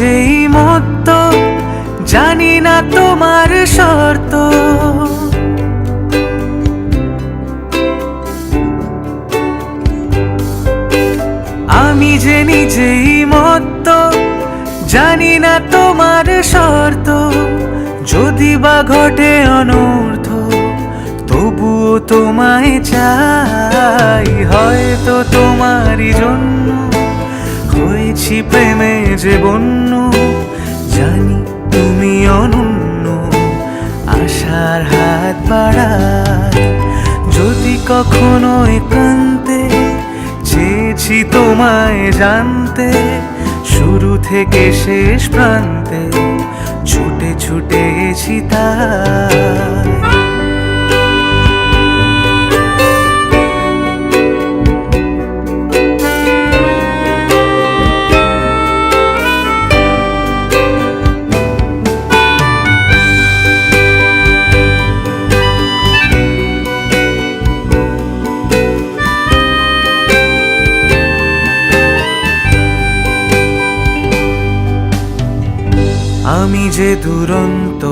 নিজেই মত্ত, জানি না তোমার শর্ত। আমি যে নিজেই মত্ত, জানি না তোমার শর্ত। যদি বা ঘটে অনর্থ, তবুও তোমায় চাই। হয়তো তোমারই জন্য হয়েছি প্রেমে যে বন্য, জানি তুমি অনন্য, আশার হাত বাড়াই। যদি কখনো একান্তে চেয়েছি তোমায় জানতে, শুরু থেকে শেষ প্রান্তে ছুটে ছুটে গেছি তাই। আমি যে দুরন্ত,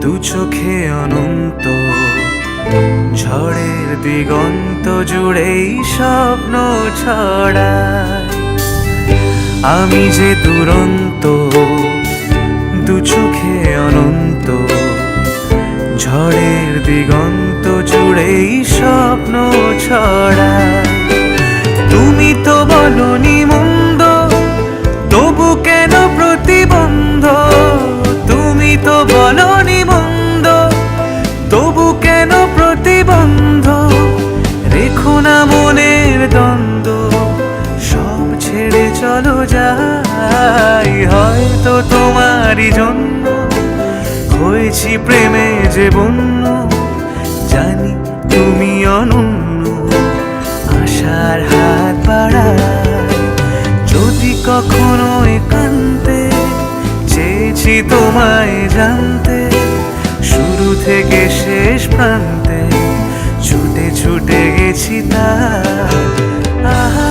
দু চোখে অনন্ত, ঝড়ের দিগন্ত জুড়েই স্বপ্ন ছড়ায়। আমি যে দুরন্ত, দু চোখে অনন্ত, ঝড়ের দিগন্ত জুড়েই স্বপ্ন ছড়ায়। তুমি তো বলনি মন্দ, তবু কেন প্রতিবন্ধ? তুমি তো বলনি মন্দ, তবু কেন প্রতিবন্ধ? রেখো না মনের দ্বন্দ্ব, সব ছেড়ে চলো যাই। হয়তো তোমারই জন্য হয়েছি প্রেমে যে বন্য, জানি তুমি অনন্য, আশার হাত বাড়াই। যদি কখনো একান্তে চেয়েছি তোমায় জানতে, শুরু থেকে শেষ প্রান্তে ছুটে ছুটে গেছি তাই। আহা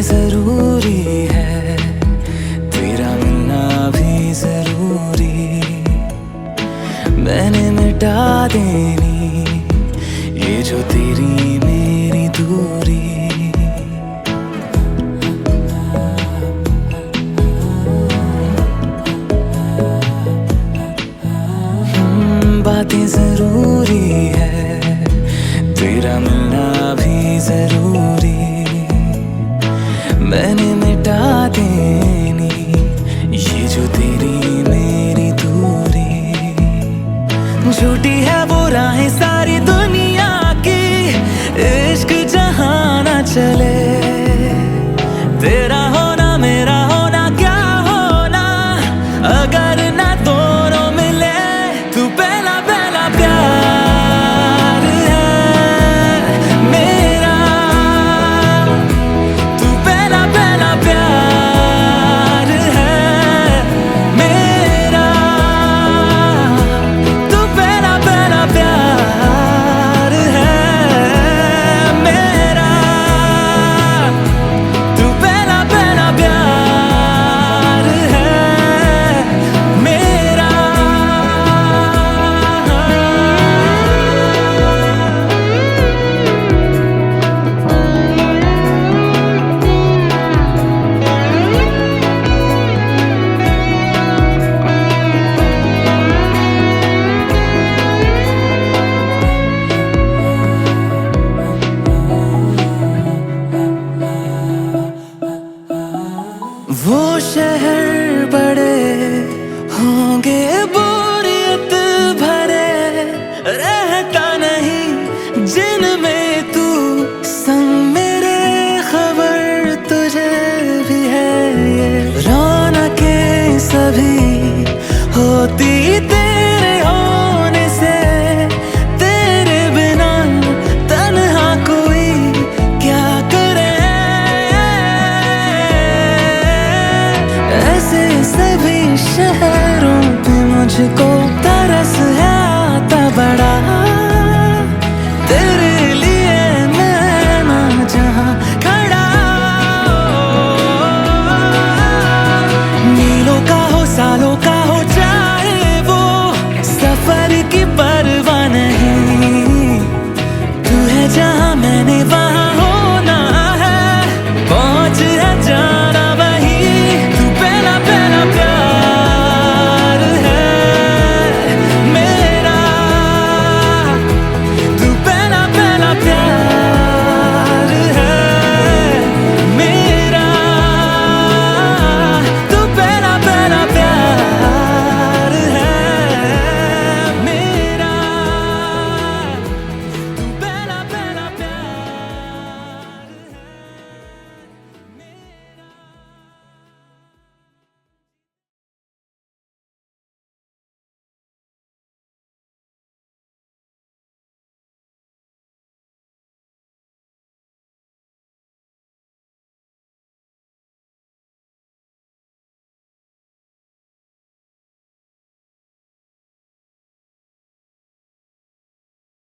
जरूरी है, तेरा मिलना भी जरूरी। मैंने मिटा देनी ये जो तेरी मेरी दूरी। बातें जरूरी है, तेरा मिलना भी जरूरी। मैंने मिटा देनी ये जो तेरी मेरी दूरी। झूठी है वो